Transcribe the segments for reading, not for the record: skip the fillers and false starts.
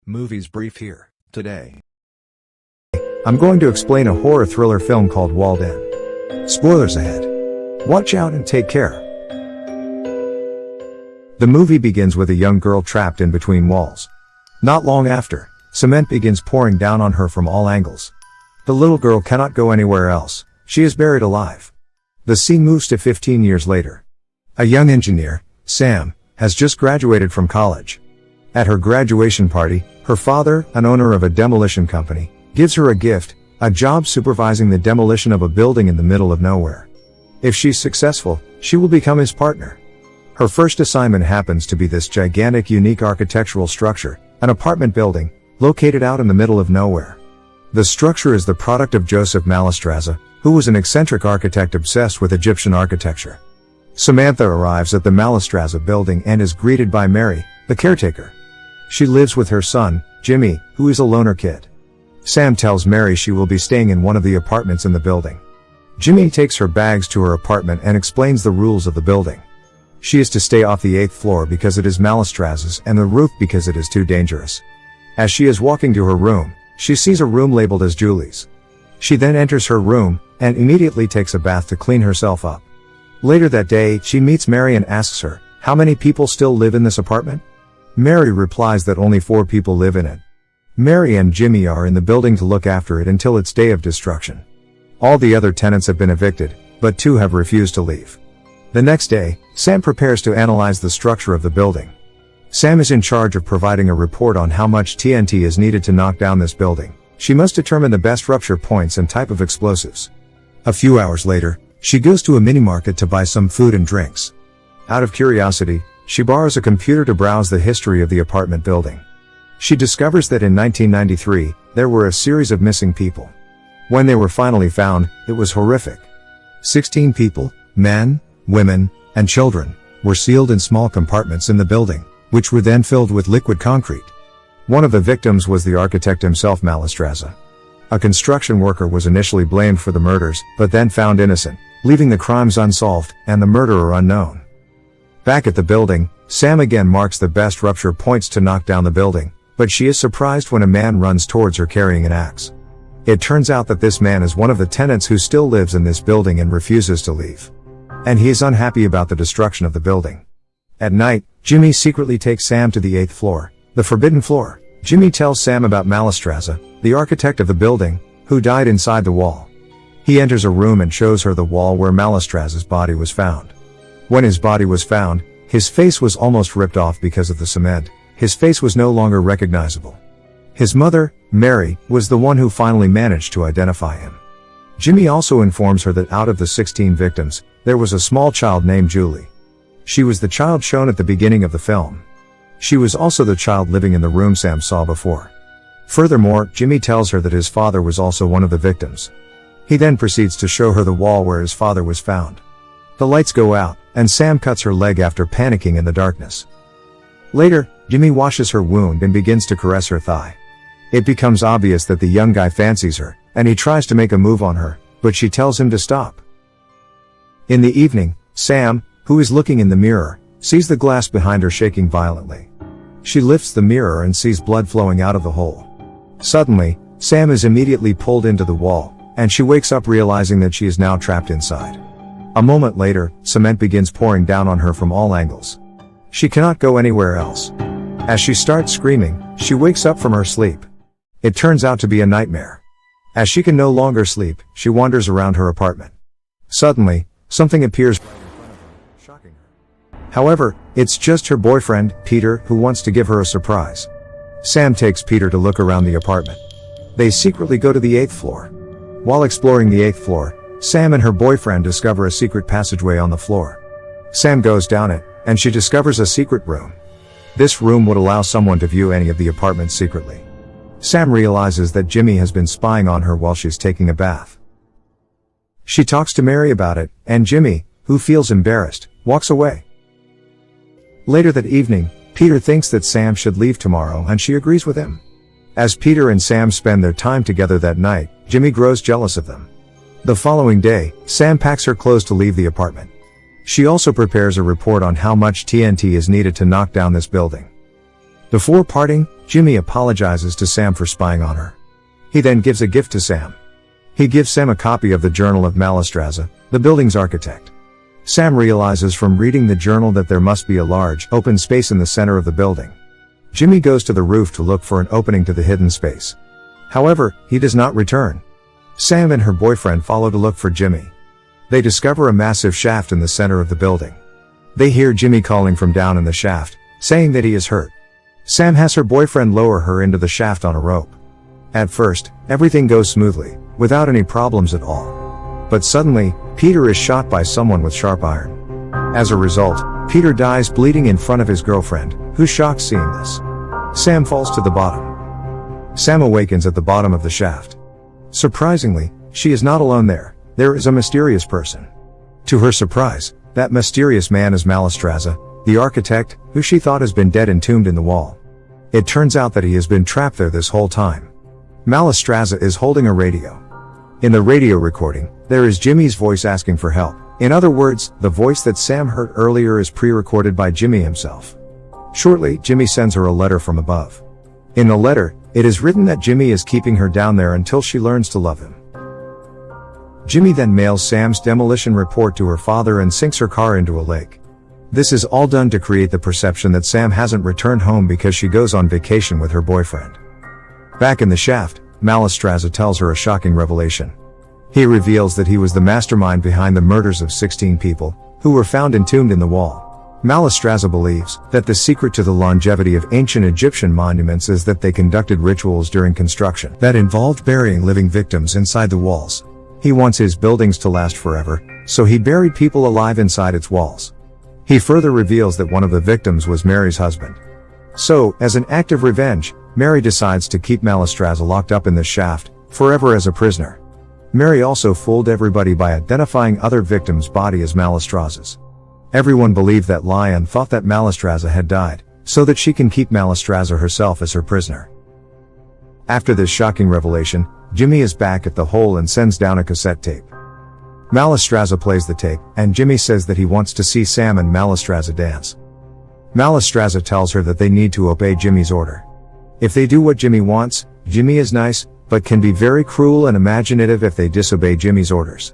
Moviesbrief here, today. I'm going to explain a horror thriller film called Walled In. Spoilers ahead. Watch out and take care. The movie begins with a young girl trapped in between walls. Not long after, cement begins pouring down on her from all angles. The little girl cannot go anywhere else, she is buried alive. The scene moves to 15 years later. A young engineer, Sam, has just graduated from college. At her graduation party, her father, an owner of a demolition company, gives her a gift, a job supervising the demolition of a building in the middle of nowhere. If she's successful, she will become his partner. Her first assignment happens to be this gigantic, unique architectural structure, an apartment building, located out in the middle of nowhere. The structure is the product of Joseph Mallestraza, who was an eccentric architect obsessed with Egyptian architecture. Samantha arrives at the Mallestraza building and is greeted by Mary, the caretaker. She lives with her son, Jimmy, who is a loner kid. Sam tells Mary she will be staying in one of the apartments in the building. Jimmy takes her bags to her apartment and explains the rules of the building. She is to stay off the 8th floor because it is Mallestraza's, and the roof because it is too dangerous. As she is walking to her room, she sees a room labeled as Julie's. She then enters her room, and immediately takes a bath to clean herself up. Later that day, she meets Mary and asks her, how many people still live in this apartment? Mary replies that only 4 people live in it. Mary and Jimmy are in the building to look after it until its day of destruction. All the other tenants have been evicted, but 2 have refused to leave. The next day, Sam prepares to analyze the structure of the building. Sam is in charge of providing a report on how much TNT is needed to knock down this building. She must determine the best rupture points and type of explosives. A few hours later, she goes to a mini-market to buy some food and drinks. Out of curiosity, she borrows a computer to browse the history of the apartment building. She discovers that in 1993, there were a series of missing people. When they were finally found, it was horrific. 16 people, men, women, and children, were sealed in small compartments in the building, which were then filled with liquid concrete. One of the victims was the architect himself, Mallestraza. A construction worker was initially blamed for the murders, but then found innocent, leaving the crimes unsolved, and the murderer unknown. Back at the building, Sam again marks the best rupture points to knock down the building, but she is surprised when a man runs towards her carrying an axe. It turns out that this man is one of the tenants who still lives in this building and refuses to leave. And he is unhappy about the destruction of the building. At night, Jimmy secretly takes Sam to the 8th floor, the forbidden floor. Jimmy tells Sam about Mallestraza, the architect of the building, who died inside the wall. He enters a room and shows her the wall where Mallestraza's body was found. When his body was found, his face was almost ripped off because of the cement. His face was no longer recognizable. His mother, Mary, was the one who finally managed to identify him. Jimmy also informs her that out of the 16 victims, there was a small child named Julie. She was the child shown at the beginning of the film. She was also the child living in the room Sam saw before. Furthermore, Jimmy tells her that his father was also one of the victims. He then proceeds to show her the wall where his father was found. The lights go out, and Sam cuts her leg after panicking in the darkness. Later, Jimmy washes her wound and begins to caress her thigh. It becomes obvious that the young guy fancies her, and he tries to make a move on her, but she tells him to stop. In the evening, Sam, who is looking in the mirror, sees the glass behind her shaking violently. She lifts the mirror and sees blood flowing out of the hole. Suddenly, Sam is immediately pulled into the wall, and she wakes up realizing that she is now trapped inside. A moment later, cement begins pouring down on her from all angles. She cannot go anywhere else. As she starts screaming, she wakes up from her sleep. It turns out to be a nightmare. As she can no longer sleep, she wanders around her apartment. Suddenly, something appears right in front of her, shocking her. However, it's just her boyfriend, Peter, who wants to give her a surprise. Sam takes Peter to look around the apartment. They secretly go to the 8th floor. While exploring the 8th floor, Sam and her boyfriend discover a secret passageway on the floor. Sam goes down it, and she discovers a secret room. This room would allow someone to view any of the apartments secretly. Sam realizes that Jimmy has been spying on her while she's taking a bath. She talks to Mary about it, and Jimmy, who feels embarrassed, walks away. Later that evening, Peter thinks that Sam should leave tomorrow, and she agrees with him. As Peter and Sam spend their time together that night, Jimmy grows jealous of them. The following day, Sam packs her clothes to leave the apartment. She also prepares a report on how much TNT is needed to knock down this building. Before parting, Jimmy apologizes to Sam for spying on her. He then gives a gift to Sam. He gives Sam a copy of the journal of Mallestraza, the building's architect. Sam realizes from reading the journal that there must be a large, open space in the center of the building. Jimmy goes to the roof to look for an opening to the hidden space. However, he does not return. Sam and her boyfriend follow to look for Jimmy. They discover a massive shaft in the center of the building. They hear Jimmy calling from down in the shaft, saying that he is hurt. Sam has her boyfriend lower her into the shaft on a rope. At first, everything goes smoothly, without any problems at all. But suddenly, Peter is shot by someone with sharp iron. As a result, Peter dies bleeding in front of his girlfriend, who's shocked seeing this. Sam falls to the bottom. Sam awakens at the bottom of the shaft. Surprisingly, she is not alone there. There is a mysterious person. To her surprise, that mysterious man is Mallestraza, the architect, who she thought has been dead entombed in the wall. It turns out that he has been trapped there this whole time. Mallestraza is holding a radio. In the radio recording, there is Jimmy's voice asking for help. In other words, the voice that Sam heard earlier is pre-recorded by Jimmy himself. Shortly, Jimmy sends her a letter from above. In the letter, it is written that Jimmy is keeping her down there until she learns to love him. Jimmy then mails Sam's demolition report to her father and sinks her car into a lake. This is all done to create the perception that Sam hasn't returned home because she goes on vacation with her boyfriend. Back in the shaft, Mallestraza tells her a shocking revelation. He reveals that he was the mastermind behind the murders of 16 people, who were found entombed in the wall. Mallestraza believes that the secret to the longevity of ancient Egyptian monuments is that they conducted rituals during construction that involved burying living victims inside the walls. He wants his buildings to last forever, so he buried people alive inside its walls. He further reveals that one of the victims was Mary's husband. So, as an act of revenge, Mary decides to keep Mallestraza locked up in the shaft, forever as a prisoner. Mary also fooled everybody by identifying other victims' body as Mallestraza's. Everyone believed that lie and thought that Mallestraza had died, so that she can keep Mallestraza herself as her prisoner. After this shocking revelation, Jimmy is back at the hole and sends down a cassette tape. Mallestraza plays the tape, and Jimmy says that he wants to see Sam and Mallestraza dance. Mallestraza tells her that they need to obey Jimmy's order. If they do what Jimmy wants, Jimmy is nice, but can be very cruel and imaginative if they disobey Jimmy's orders.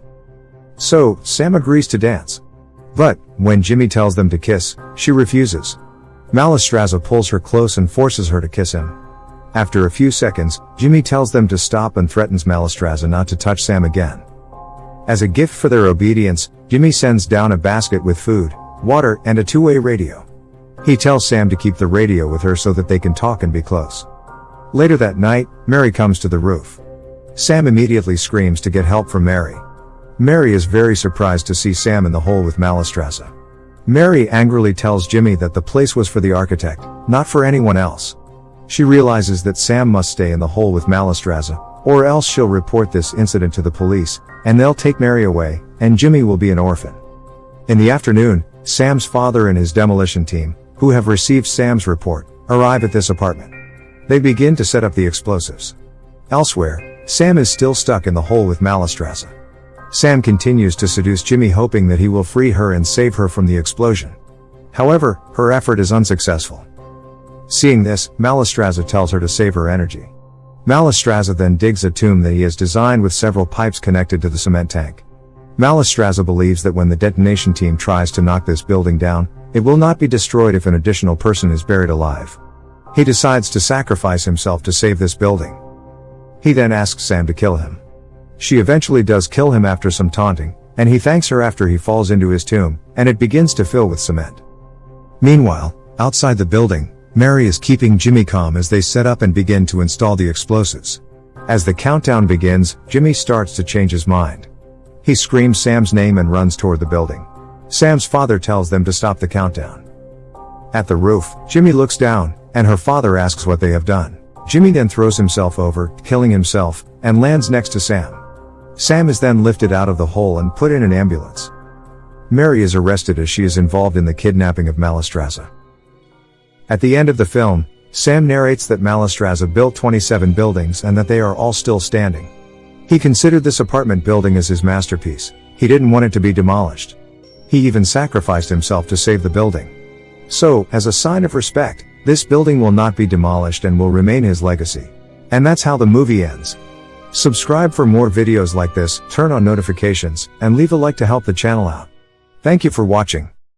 So, Sam agrees to dance. But, when Jimmy tells them to kiss, she refuses. Mallestraza pulls her close and forces her to kiss him. After a few seconds, Jimmy tells them to stop and threatens Mallestraza not to touch Sam again. As a gift for their obedience, Jimmy sends down a basket with food, water, and a two-way radio. He tells Sam to keep the radio with her so that they can talk and be close. Later that night, Mary comes to the roof. Sam immediately screams to get help from Mary. Mary is very surprised to see Sam in the hole with Mallestraza. Mary angrily tells Jimmy that the place was for the architect, not for anyone else. She realizes that Sam must stay in the hole with Mallestraza, or else she'll report this incident to the police, and they'll take Mary away, and Jimmy will be an orphan. In the afternoon, Sam's father and his demolition team, who have received Sam's report, arrive at this apartment. They begin to set up the explosives. Elsewhere, Sam is still stuck in the hole with Mallestraza. Sam continues to seduce Jimmy hoping that he will free her and save her from the explosion. However, her effort is unsuccessful. Seeing this, Mallestraza tells her to save her energy. Mallestraza then digs a tomb that he has designed with several pipes connected to the cement tank. Mallestraza believes that when the detonation team tries to knock this building down, it will not be destroyed if an additional person is buried alive. He decides to sacrifice himself to save this building. He then asks Sam to kill him. She eventually does kill him after some taunting, and he thanks her after he falls into his tomb, and it begins to fill with cement. Meanwhile, outside the building, Mary is keeping Jimmy calm as they set up and begin to install the explosives. As the countdown begins, Jimmy starts to change his mind. He screams Sam's name and runs toward the building. Sam's father tells them to stop the countdown. At the roof, Jimmy looks down, and her father asks what they have done. Jimmy then throws himself over, killing himself, and lands next to Sam. Sam is then lifted out of the hole and put in an ambulance. Mary is arrested as she is involved in the kidnapping of Mallestraza. At the end of the film, Sam narrates that Mallestraza built 27 buildings and that they are all still standing. He considered this apartment building as his masterpiece. He didn't want it to be demolished. He even sacrificed himself to save the building. So, as a sign of respect, This building will not be demolished and will remain his legacy. And that's how the movie ends. Subscribe for more videos like this, turn on notifications, and leave a like to help the channel out. Thank you for watching.